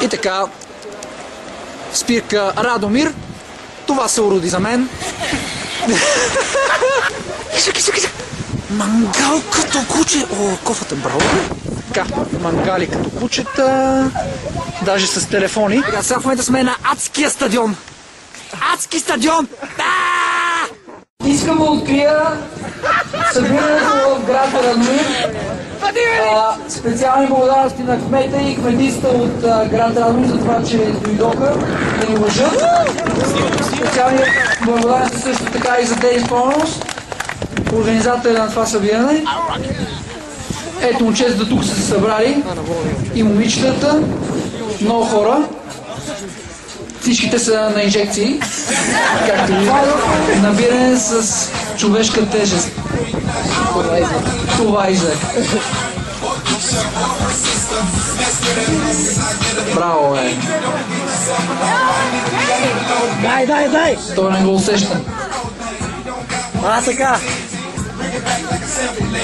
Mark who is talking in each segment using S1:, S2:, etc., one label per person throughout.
S1: И така, спирка Радомир, това се уроди за мен. Мангал като куче. О, кофата, браво. Така, мангали като кучета, даже с телефони. Сега в момента сме на адския стадион. Адски стадион! Искам да открия събирането в град Радомир. Специални благодарности на кмета и кметиста от град Радомир за това, че дойдоха да ни лъжат. Специални благодарности също така и за Дейв Конос, организатора на това събиране. Ето момчета тук са се събрали и момичетата, много хора. Всичките са на инжекции, както виждате, набиране с човешка тежест. Това излезе. Браво, бе!
S2: Дай!
S1: Той не го усеща.
S2: Така.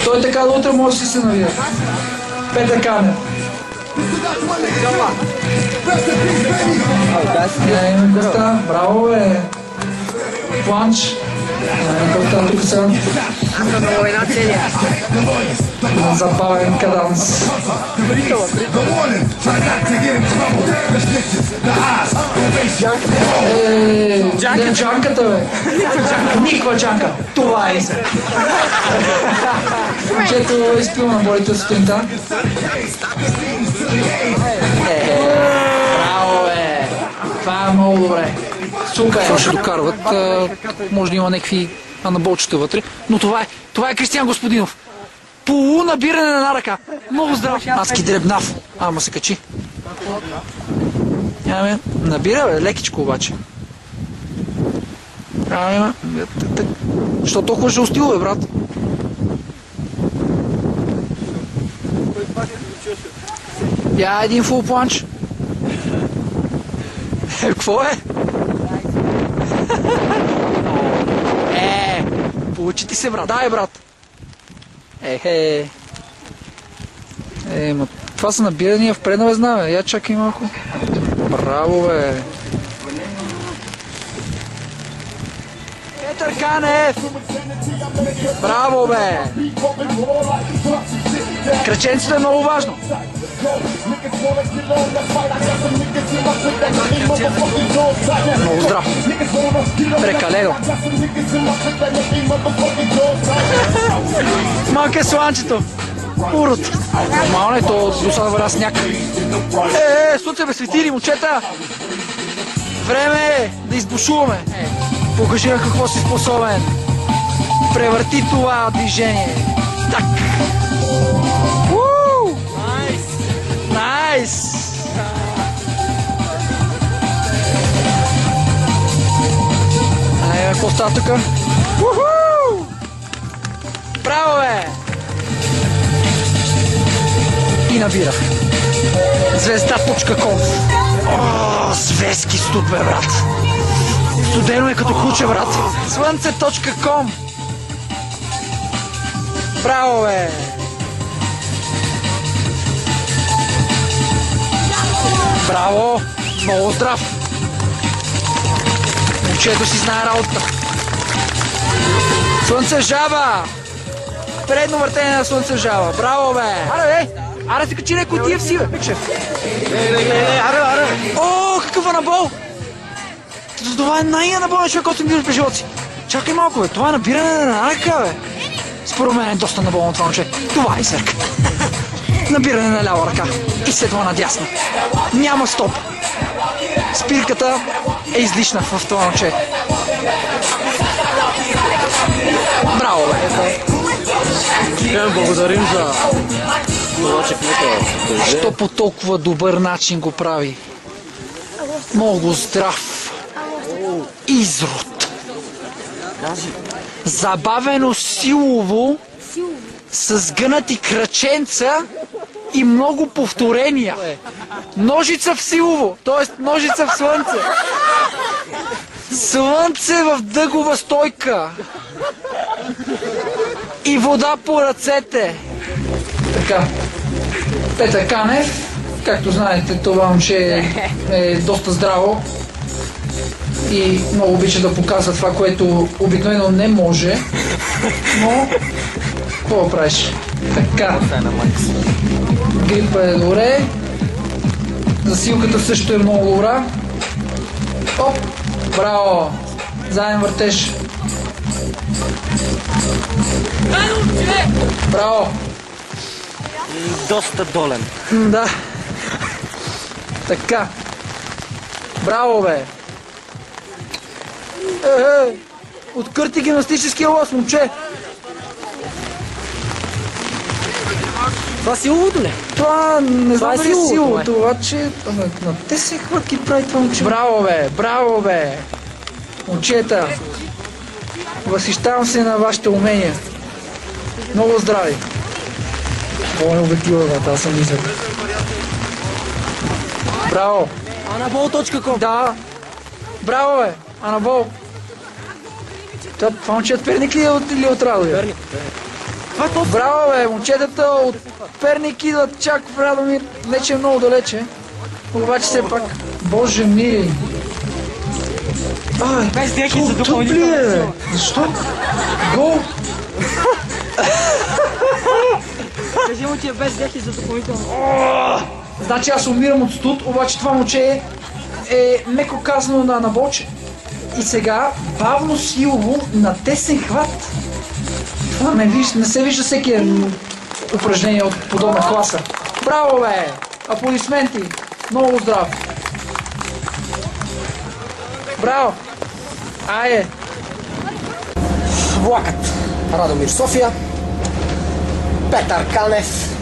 S1: Той така да утре може да си се навие. Петър Канев. Браво, бе! Планч. Коста тук са. Забавен каданс. Джанката, бе! Никаква джанка. Това е. Чето изпил на болите от сутринта. Браво, бе! Това е много добре. Сука е. Това ще докарват. Може да има някакви анаболчета вътре. Но това е Кристиян Господинов. Полу набиране на ръка. Много здрав. Адски дребнав. Ама се качи. Набира, бе, лекичко обаче. Що толкова ще остил, бе, брат? Я един фул планч. Какво е? Получи ти се, брат. Дай, брат. Ма това са набирания в предна везна, бе. Я чакай малко. Браво, бе. Петър Канев! Браво, бе! Кръченцето е много важно. Много здрав. Прекалено. Малко е сланчето. Урод. Нормално е, то досада върна сняг. Слънце бе, светили, момчета! Време е да избушуваме. Покажи на какво си способен. Превърти това движение. Так! Найс! Какво става тука? Браво, бе! И набира. Звезда.com. Звездки студ, бе, брат! Студено е като куче, брат! Слънце.com. Браво, бе! Браво! Много здрав! Момчето си знае работа. Слънце жаба! Предно въртение на слънце жаба. Браво, бе! Аре, бе! Аре, се качи някой тия си, бе! Аре! О, какъв анабол! Това е най-анаболен човек, който съм бил в живота си. Чакай малко, бе! Това е набиране на ръка, бе! Според мен е доста наболно това момче. Това е сърка. Набиране на лява ръка и след това на дясна. Няма стоп. Спирката е излишна в това момче. Браво, бе!
S2: Благодарим за това, че кмета.
S1: Що по толкова добър начин го прави? Много здрав. Изрод. Забавено силово, с гънати кръченца и много повторения. Ножица в силово, т.е. ножица в слънце. Слънце в дъгова стойка. И вода по ръцете. Така. Петър Канев Както знаете, това момче е доста здраво и много обича да показва това, което обикновено не може, но какво правиш? Така, грипа е добре, засилката също е много добра. Оп, браво, заедно въртеж. Браво.
S2: Доста долен.
S1: Да. Така. Браво, бе. Откърти гимнастическия лоз, момче.
S2: Това силовото ли?
S1: Това не знам дали е силовото,
S2: бе.
S1: обаче на те се хватки прави това момче. Браво, бе, браво, бе. Момчета, възхищавам се на вашите умения. Много здрави. Болен обектива, бе, аз съм нисък. Браво.
S2: Anabol.com.
S1: Да. Браво, бе. Анабол. Това момче от Перник ли е или от Радомир?
S2: Перник.
S1: Браво, бе. Момчетата от Перник идват чак в Радомир. Вече е много далече. Обаче все пак. Боже мили. Ай,
S2: Без дрехи за допълнителна
S1: бе.
S2: сила.
S1: Защо? Гол.
S2: Кажи му, че е без дрехи за допълнителна.
S1: Значи аз умирам от студ, обаче това момче е меко казано на наболче. И сега бавно силово на тесен хват. Това не се вижда всеки упражнение от подобна класа. Браво, бе! Аплодисменти! Много здрав! Браво! Айде!
S3: Влакът. Радомир София. Петър Канев.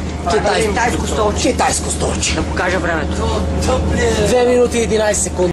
S3: Китайско столче.
S2: Да покажа времето.
S3: 2 минути и 11 секунди.